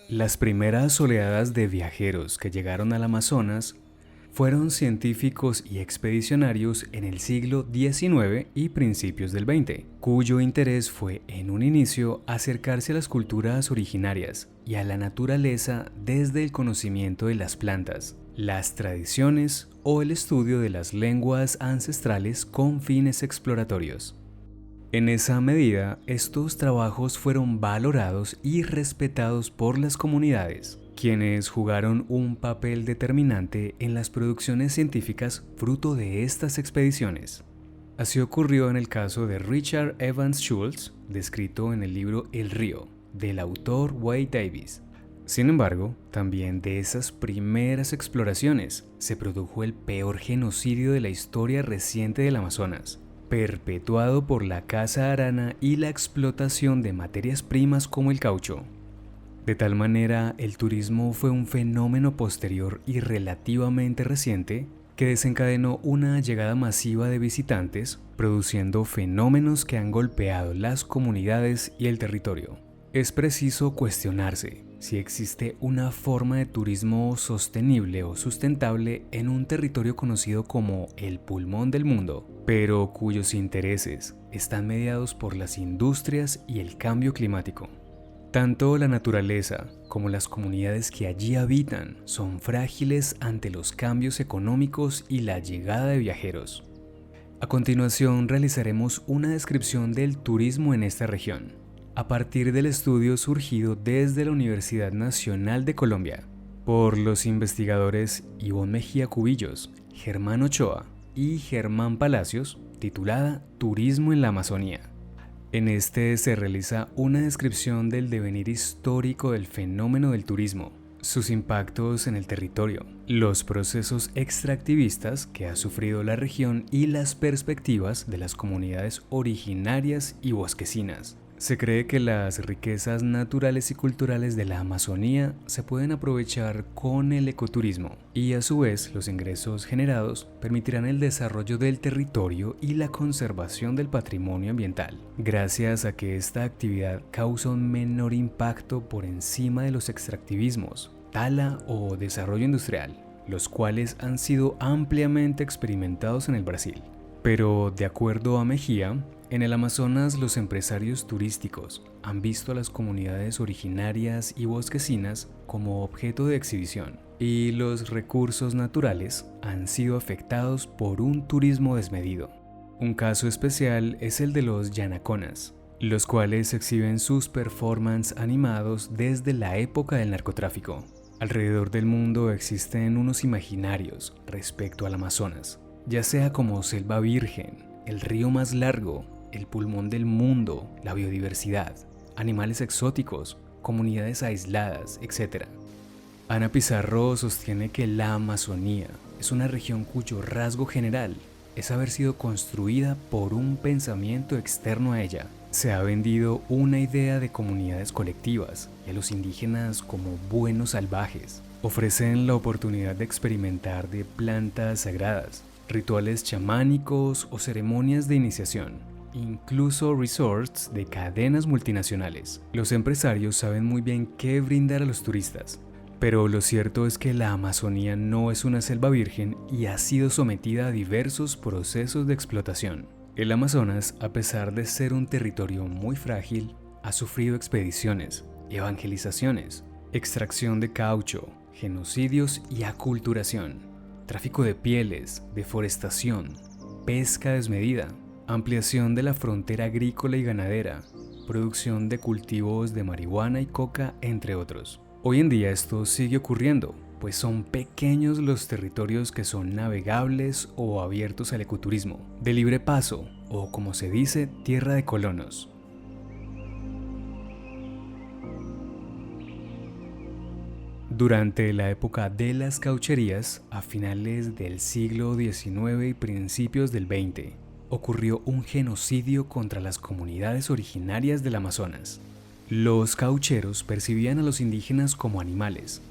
Las primeras oleadas de viajeros que llegaron al Amazonas fueron científicos y expedicionarios en el siglo XIX y principios del XX, cuyo interés fue en un inicio acercarse a las culturas originarias y a la naturaleza desde el conocimiento de las plantas, las tradiciones o el estudio de las lenguas ancestrales con fines exploratorios. En esa medida, estos trabajos fueron valorados y respetados por las comunidades, quienes jugaron un papel determinante en las producciones científicas fruto de estas expediciones. Así ocurrió en el caso de Richard Evans Schultz, descrito en el libro El río, del autor Wade Davis. Sin embargo, también de esas primeras exploraciones se produjo el peor genocidio de la historia reciente del Amazonas, perpetuado por la caza arana y la explotación de materias primas como el caucho. De tal manera, el turismo fue un fenómeno posterior y relativamente reciente que desencadenó una llegada masiva de visitantes, produciendo fenómenos que han golpeado las comunidades y el territorio. Es preciso cuestionarse si existe una forma de turismo sostenible o sustentable en un territorio conocido como el pulmón del mundo, pero cuyos intereses están mediados por las industrias y el cambio climático. Tanto la naturaleza como las comunidades que allí habitan son frágiles ante los cambios económicos y la llegada de viajeros. A continuación realizaremos una descripción del turismo en esta región, a partir del estudio surgido desde la Universidad Nacional de Colombia, por los investigadores Ivonne Mejía Cubillos, Germán Ochoa y Germán Palacios, titulada Turismo en la Amazonía. En este se realiza una descripción del devenir histórico del fenómeno del turismo, sus impactos en el territorio, los procesos extractivistas que ha sufrido la región y las perspectivas de las comunidades originarias y bosquecinas. Se cree que las riquezas naturales y culturales de la Amazonía se pueden aprovechar con el ecoturismo y a su vez los ingresos generados permitirán el desarrollo del territorio y la conservación del patrimonio ambiental, gracias a que esta actividad causa un menor impacto por encima de los extractivismos, tala o desarrollo industrial, los cuales han sido ampliamente experimentados en el Brasil. Pero de acuerdo a Mejía, en el Amazonas los empresarios turísticos han visto a las comunidades originarias y bosquecinas como objeto de exhibición, y los recursos naturales han sido afectados por un turismo desmedido. Un caso especial es el de los yanaconas, los cuales exhiben sus performances animados desde la época del narcotráfico. Alrededor del mundo existen unos imaginarios respecto al Amazonas, ya sea como selva virgen, el río más largo, el pulmón del mundo, la biodiversidad, animales exóticos, comunidades aisladas, etc. Ana Pizarro sostiene que la Amazonía es una región cuyo rasgo general es haber sido construida por un pensamiento externo a ella. Se ha vendido una idea de comunidades colectivas y a los indígenas como buenos salvajes. Ofrecen la oportunidad de experimentar de plantas sagradas, rituales chamánicos o ceremonias de iniciación. Incluso resorts de cadenas multinacionales. Los empresarios saben muy bien qué brindar a los turistas, pero lo cierto es que la Amazonía no es una selva virgen y ha sido sometida a diversos procesos de explotación. El Amazonas, a pesar de ser un territorio muy frágil, ha sufrido expediciones, evangelizaciones, extracción de caucho, genocidios y aculturación, tráfico de pieles, deforestación, pesca desmedida, ampliación de la frontera agrícola y ganadera, producción de cultivos de marihuana y coca, entre otros. Hoy en día esto sigue ocurriendo, pues son pequeños los territorios que son navegables o abiertos al ecoturismo, de libre paso, o como se dice, tierra de colonos. Durante la época de las caucherías, a finales del siglo XIX y principios del XX, ocurrió un genocidio contra las comunidades originarias del Amazonas. Los caucheros percibían a los indígenas como animales,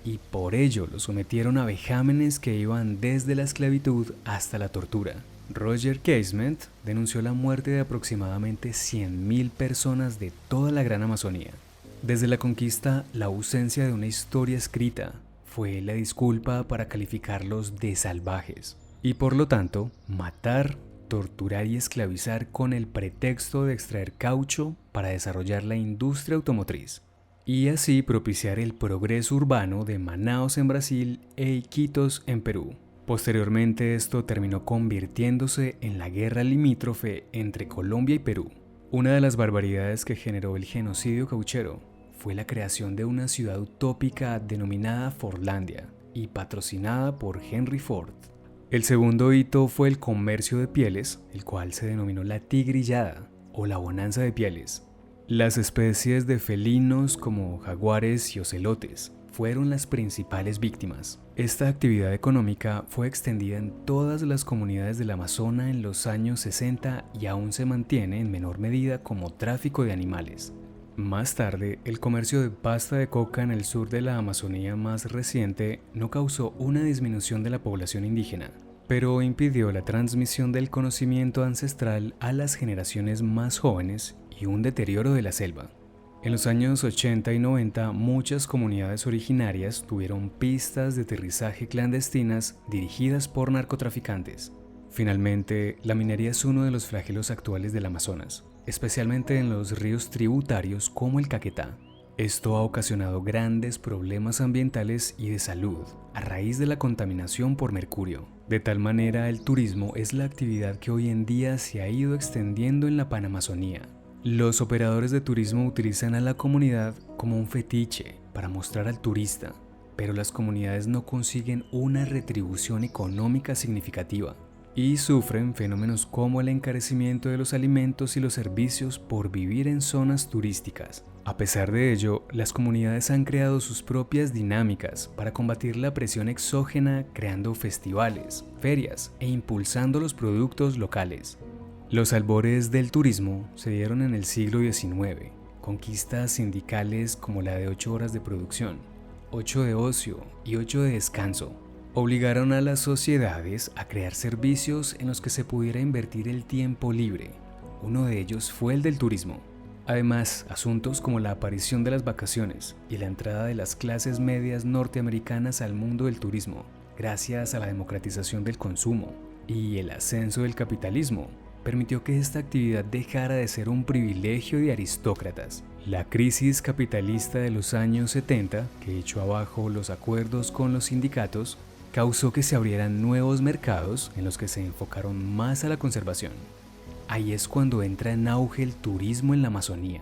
y por ello lo sometieron a vejámenes que iban desde la esclavitud hasta la tortura. Roger Casement denunció la muerte de aproximadamente 100.000 personas de toda la Gran Amazonía. Desde la conquista, la ausencia de una historia escrita fue la disculpa para calificarlos de salvajes y por lo tanto matar, torturar y esclavizar con el pretexto de extraer caucho para desarrollar la industria automotriz y así propiciar el progreso urbano de Manaos en Brasil e Iquitos en Perú. Posteriormente esto terminó convirtiéndose en la guerra limítrofe entre Colombia y Perú. Una de las barbaridades que generó el genocidio cauchero fue la creación de una ciudad utópica denominada Fordlandia y patrocinada por Henry Ford. El segundo hito fue el comercio de pieles, el cual se denominó la tigrillada o la bonanza de pieles. Las especies de felinos como jaguares y ocelotes fueron las principales víctimas. Esta actividad económica fue extendida en todas las comunidades del Amazonas en los años 60 y aún se mantiene en menor medida como tráfico de animales. Más tarde, el comercio de pasta de coca en el sur de la Amazonía más reciente no causó una disminución de la población indígena, pero impidió la transmisión del conocimiento ancestral a las generaciones más jóvenes y un deterioro de la selva. En los años 80 y 90, muchas comunidades originarias tuvieron pistas de aterrizaje clandestinas dirigidas por narcotraficantes. Finalmente, la minería es uno de los flagelos actuales del Amazonas, especialmente en los ríos tributarios como el Caquetá. Esto ha ocasionado grandes problemas ambientales y de salud a raíz de la contaminación por mercurio. De tal manera, el turismo es la actividad que hoy en día se ha ido extendiendo en la Panamazonía. Los operadores de turismo utilizan a la comunidad como un fetiche para mostrar al turista, pero las comunidades no consiguen una retribución económica significativa y sufren fenómenos como el encarecimiento de los alimentos y los servicios por vivir en zonas turísticas. A pesar de ello, las comunidades han creado sus propias dinámicas para combatir la presión exógena creando festivales, ferias e impulsando los productos locales. Los albores del turismo se dieron en el siglo XIX, conquistas sindicales como la de 8 horas de producción, 8 de ocio y 8 de descanso, obligaron a las sociedades a crear servicios en los que se pudiera invertir el tiempo libre. Uno de ellos fue el del turismo. Además, asuntos como la aparición de las vacaciones y la entrada de las clases medias norteamericanas al mundo del turismo, gracias a la democratización del consumo y el ascenso del capitalismo, permitió que esta actividad dejara de ser un privilegio de aristócratas. La crisis capitalista de los años 70, que echó abajo los acuerdos con los sindicatos, causó que se abrieran nuevos mercados en los que se enfocaron más a la conservación. Ahí es cuando entra en auge el turismo en la Amazonía.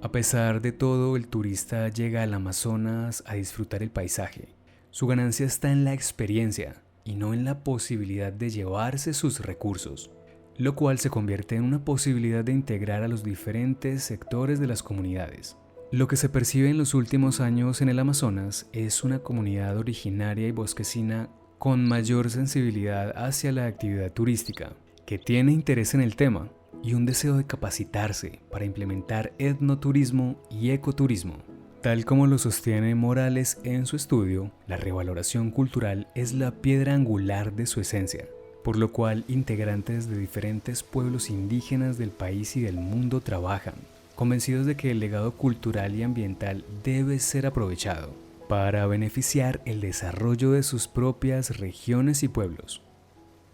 A pesar de todo, el turista llega al Amazonas a disfrutar el paisaje. Su ganancia está en la experiencia y no en la posibilidad de llevarse sus recursos, lo cual se convierte en una posibilidad de integrar a los diferentes sectores de las comunidades. Lo que se percibe en los últimos años en el Amazonas es una comunidad originaria y bosquecina con mayor sensibilidad hacia la actividad turística, que tiene interés en el tema y un deseo de capacitarse para implementar etnoturismo y ecoturismo. Tal como lo sostiene Morales en su estudio, la revaloración cultural es la piedra angular de su esencia, por lo cual integrantes de diferentes pueblos indígenas del país y del mundo trabajan, convencidos de que el legado cultural y ambiental debe ser aprovechado para beneficiar el desarrollo de sus propias regiones y pueblos.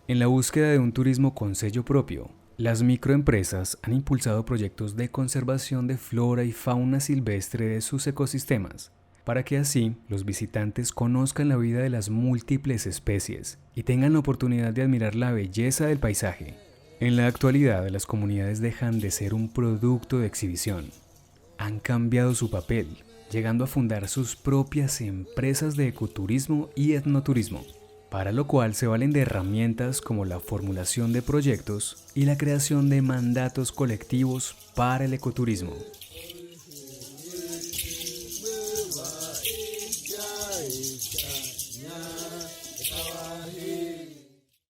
En la búsqueda de un turismo con sello propio, las microempresas han impulsado proyectos de conservación de flora y fauna silvestre de sus ecosistemas, para que así los visitantes conozcan la vida de las múltiples especies y tengan la oportunidad de admirar la belleza del paisaje. En la actualidad, las comunidades dejan de ser un producto de exhibición. Han cambiado su papel, llegando a fundar sus propias empresas de ecoturismo y etnoturismo, para lo cual se valen de herramientas como la formulación de proyectos y la creación de mandatos colectivos para el ecoturismo.